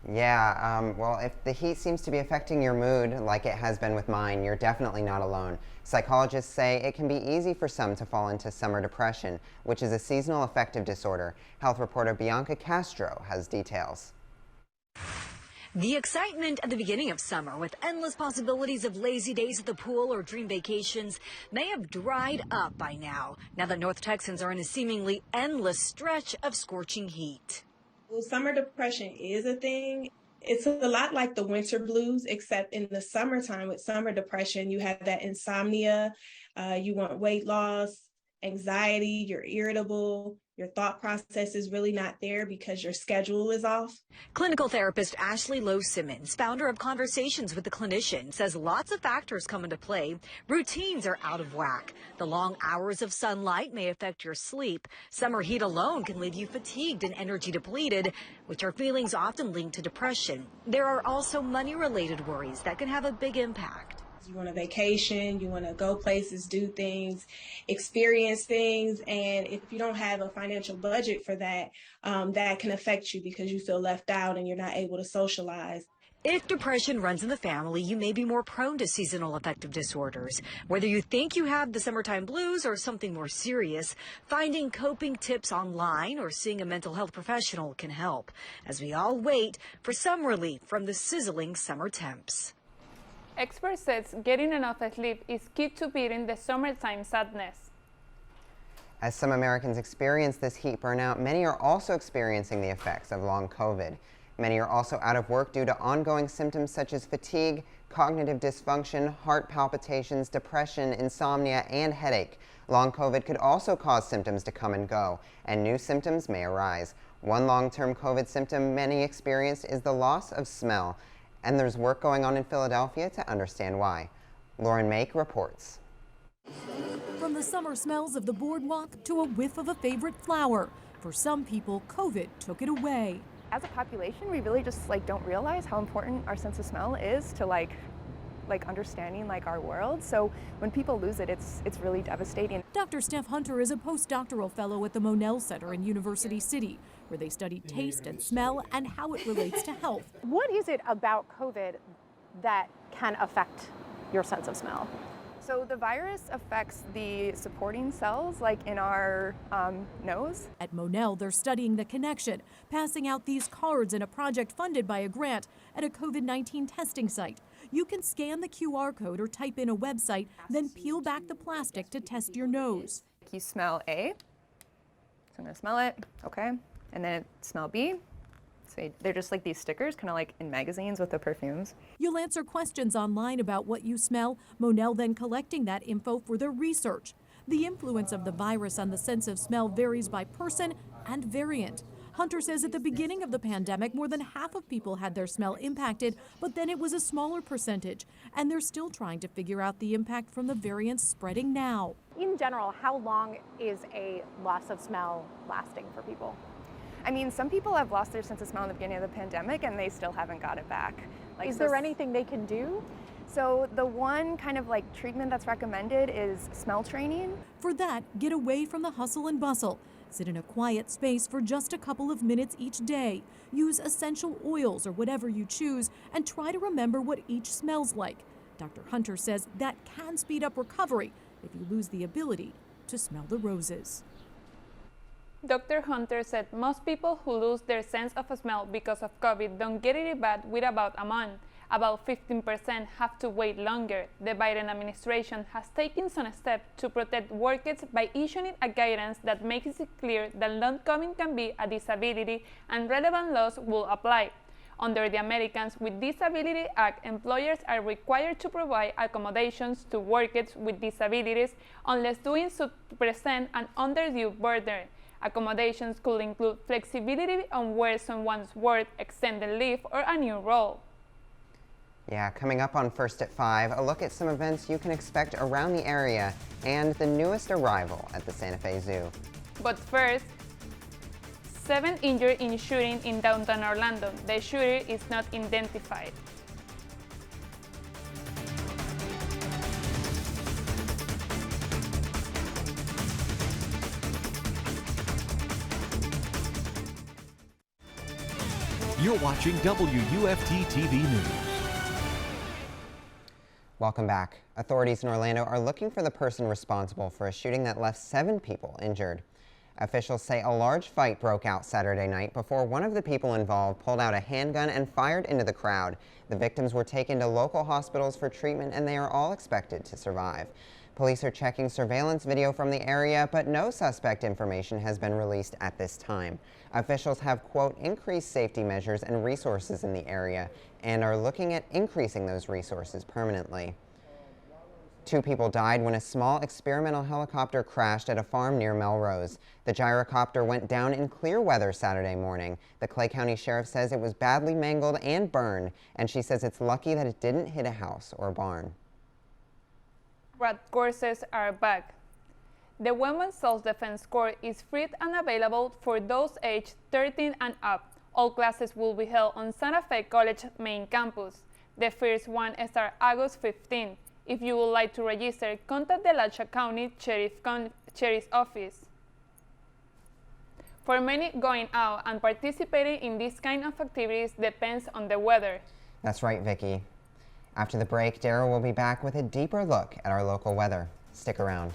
Well, if the heat seems to be affecting your mood like it has been with mine, you're definitely not alone. Psychologists say it can be easy for some to fall into summer depression, which is a seasonal affective disorder. Health reporter Bianca Castro has details. The excitement at the beginning of summer, with endless possibilities of lazy days at the pool or dream vacations, may have dried up by now that North Texans are in a seemingly endless stretch of scorching heat. Well, summer depression is a thing. It's a lot like the winter blues, except in the summertime with summer depression, you have that insomnia, you want weight loss, anxiety, you're irritable, your thought process is really not there because your schedule is off. Clinical therapist Ashley Lowe-Simmons, founder of Conversations with the Clinician, says lots of factors come into play. Routines are out of whack. The long hours of sunlight may affect your sleep. Summer heat alone can leave you fatigued and energy depleted, which are feelings often linked to depression. There are also money-related worries that can have a big impact. You want a vacation, you want to go places, do things, experience things, and if you don't have a financial budget for that, that can affect you because you feel left out and you're not able to socialize. If depression runs in the family, you may be more prone to seasonal affective disorders. Whether you think you have the summertime blues or something more serious, finding coping tips online or seeing a mental health professional can help, as we all wait for some relief from the sizzling summer temps. Experts say getting enough sleep is key to beating the summertime sadness. As some Americans experience this heat burnout, many are also experiencing the effects of long COVID. Many are also out of work due to ongoing symptoms such as fatigue, cognitive dysfunction, heart palpitations, depression, insomnia, and headache. Long COVID could also cause symptoms to come and go, and new symptoms may arise. One long-term COVID symptom many experience is the loss of smell. And there's work going on in Philadelphia to understand why. Lauren Make reports. From the summer smells of the boardwalk to a whiff of a favorite flower, for some people, COVID took it away. As a population, we really just don't realize how important our sense of smell is to understanding our world. So when people lose it, it's really devastating. Dr. Steph Hunter is a postdoctoral fellow at the Monell Center in University City, where they study taste and smell and how it relates to health. What is it about COVID that can affect your sense of smell? So the virus affects the supporting cells in our nose. At Monell, they're studying the connection, passing out these cards in a project funded by a grant at a COVID-19 testing site. You can scan the QR code or type in a website, then peel back the plastic to test your nose. You smell A, so I'm gonna smell it, okay, and then smell B. So they're just these stickers, kind of in magazines with the perfumes. You'll answer questions online about what you smell, Monell then collecting that info for their research. The influence of the virus on the sense of smell varies by person and variant. Hunter says at the beginning of the pandemic, more than half of people had their smell impacted, but then it was a smaller percentage. And they're still trying to figure out the impact from the variants spreading now. In general, how long is a loss of smell lasting for people? I mean, some people have lost their sense of smell in the beginning of the pandemic and they still haven't got it back. Is there anything they can do? So the one kind of treatment that's recommended is smell training. For that, get away from the hustle and bustle. Sit in a quiet space for just a couple of minutes each day. Use essential oils or whatever you choose and try to remember what each smells like. Dr. Hunter says that can speed up recovery if you lose the ability to smell the roses. Dr. Hunter said most people who lose their sense of smell because of COVID don't get it back with about a month. About 15% have to wait longer. The Biden administration has taken some steps to protect workers by issuing a guidance that makes it clear that long COVID can be a disability and relevant laws will apply. Under the Americans with Disability Act, employers are required to provide accommodations to workers with disabilities unless doing so present an undue burden. Accommodations could include flexibility on where someone's work, extended leave, or a new role. Yeah, coming up on First at 5, a look at some events you can expect around the area and the newest arrival at the Santa Fe Zoo. But first, 7 injured in shooting in downtown Orlando. The shooter is not identified. You're watching WUFT-TV News. Welcome back. Authorities in Orlando are looking for the person responsible for a shooting that left 7 people injured. Officials say a large fight broke out Saturday night before one of the people involved pulled out a handgun and fired into the crowd. The victims were taken to local hospitals for treatment and they are all expected to survive. Police are checking surveillance video from the area, but no suspect information has been released at this time. Officials have, quote, increased safety measures and resources in the area and are looking at increasing those resources permanently. 2 people died when a small experimental helicopter crashed at a farm near Melrose. The gyrocopter went down in clear weather Saturday morning. The Clay County Sheriff says it was badly mangled and burned, and she says it's lucky that it didn't hit a house or barn. Rat courses are back. The Women's Self-Defense course is free and available for those aged 13 and up. All classes will be held on Santa Fe College main campus. The first one starts August 15. If you would like to register, contact the Alachua County Sheriff's Office. For many, going out and participating in this kind of activities depends on the weather. That's right, Vicki. After the break, Derrah will be back with a deeper look at our local weather. Stick around.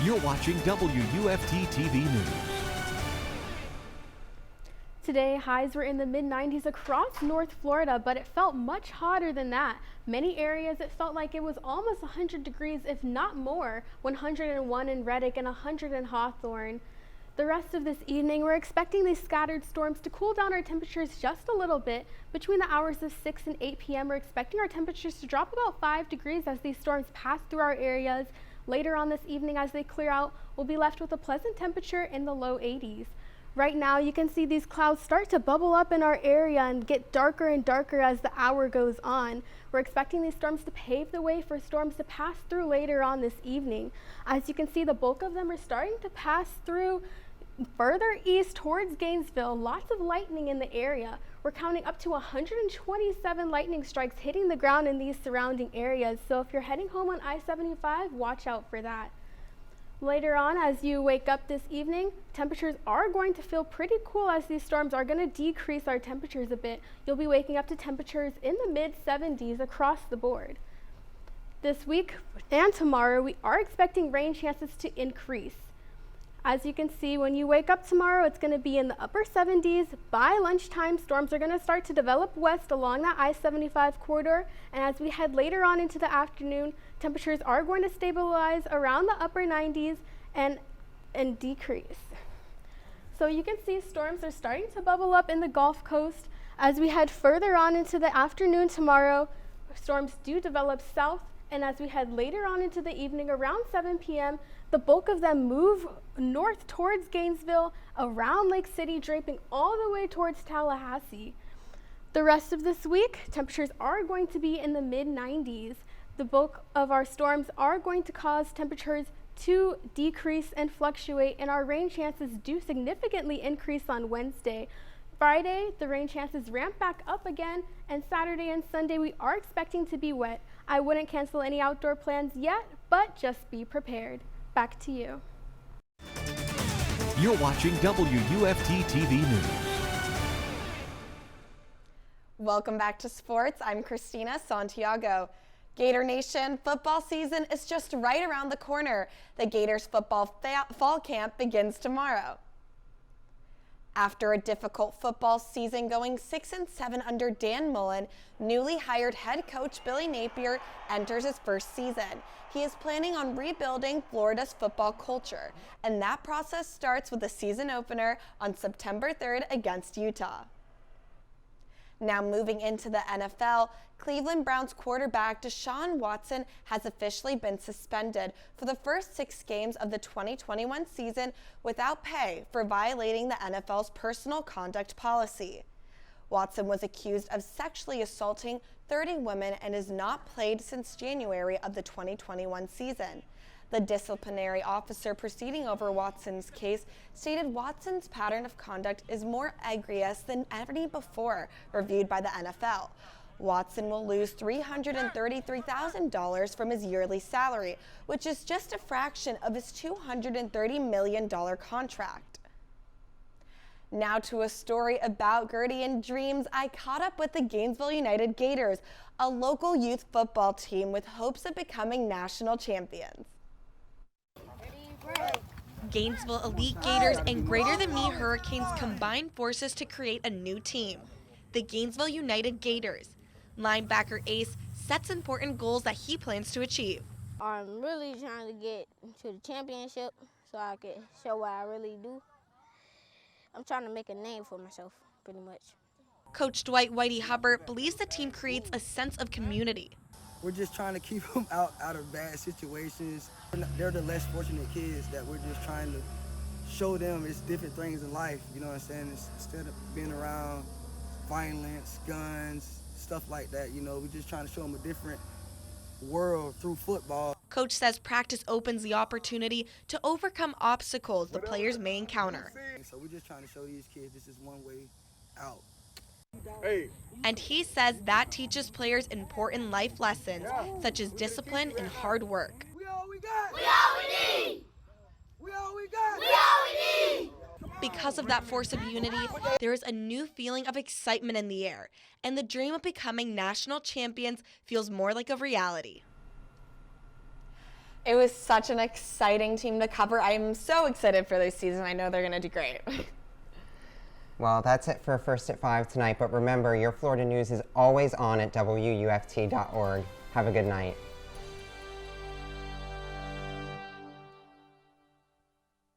You're watching WUFT-TV News. Today, highs were in the mid-90s across North Florida, but it felt much hotter than that. Many areas, it felt like it was almost 100 degrees, if not more, 101 in Reddick and 100 in Hawthorne. The rest of this evening, we're expecting these scattered storms to cool down our temperatures just a little bit. Between the hours of 6 and 8 p.m., we're expecting our temperatures to drop about 5 degrees as these storms pass through our areas. Later on this evening, as they clear out, we'll be left with a pleasant temperature in the low 80s. Right now, you can see these clouds start to bubble up in our area and get darker and darker as the hour goes on. We're expecting these storms to pave the way for storms to pass through later on this evening. As you can see, the bulk of them are starting to pass through further east towards Gainesville. Lots of lightning in the area. We're counting up to 127 lightning strikes hitting the ground in these surrounding areas. So if you're heading home on I-75, watch out for that. Later on, as you wake up this evening, temperatures are going to feel pretty cool as these storms are going to decrease our temperatures a bit. You'll be waking up to temperatures in the mid-70s across the board. This week and tomorrow, we are expecting rain chances to increase. As you can see, when you wake up tomorrow, it's going to be in the upper 70s. By lunchtime, storms are going to start to develop west along that I-75 corridor. And as we head later on into the afternoon, temperatures are going to stabilize around the upper 90s and decrease. So you can see storms are starting to bubble up in the Gulf Coast. As we head further on into the afternoon tomorrow, storms do develop south. And as we head later on into the evening around 7 p.m., the bulk of them move north towards Gainesville, around Lake City, draping all the way towards Tallahassee. The rest of this week, temperatures are going to be in the mid-90s. The bulk of our storms are going to cause temperatures to decrease and fluctuate, and our rain chances do significantly increase on Wednesday. Friday, the rain chances ramp back up again, and Saturday and Sunday we are expecting to be wet. I wouldn't cancel any outdoor plans yet, but just be prepared. Back to you. You're watching WUFT-TV News. Welcome back to sports. I'm Cristina. Santiago. Gator Nation, football season is just right around the corner. The Gators football fall camp begins tomorrow. After a difficult football season going 6-7 under Dan Mullen, newly hired head coach Billy Napier enters his first season. He is planning on rebuilding Florida's football culture, and that process starts with the season opener on September 3rd against Utah. Now moving into the NFL, Cleveland Browns quarterback Deshaun Watson has officially been suspended for the first 6 games of the 2021 season without pay for violating the NFL's personal conduct policy. Watson was accused of sexually assaulting 30 women and has not played since January of the 2021 season. The disciplinary officer proceeding over Watson's case stated Watson's pattern of conduct is more egregious than any before reviewed by the NFL. Watson will lose $333,000 from his yearly salary, which is just a fraction of his $230 million contract. Now to a story about Gertie and dreams. I caught up with the Gainesville United Gators, a local youth football team with hopes of becoming national champions. Gainesville Elite Gators and Greater Than Me Hurricanes combined forces to create a new team, the Gainesville United Gators. Linebacker Ace sets important goals that he plans to achieve. I'm really trying to get to the championship so I can show what I really do. I'm trying to make a name for myself, pretty much. Coach Dwight Whitey Hubbard believes the team creates a sense of community. We're just trying to keep them out of bad situations. They're the less fortunate kids that we're just trying to show them it's different things in life, you know what I'm saying? Instead of being around violence, guns, stuff like that, you know, we're just trying to show them a different world through football. Coach says practice opens the opportunity to overcome obstacles the players may encounter. So we're just trying to show these kids this is one way out. And he says that teaches players important life lessons, such as discipline and hard work. We all we got. We all we need. We all we got. We all we need. Because of that force of unity, there is a new feeling of excitement in the air, and the dream of becoming national champions feels more like a reality. It was such an exciting team to cover. I'm so excited for this season. I know they're going to do great. Well, that's it for First at 5 tonight, but remember, your Florida news is always on at WUFT.org. Have a good night.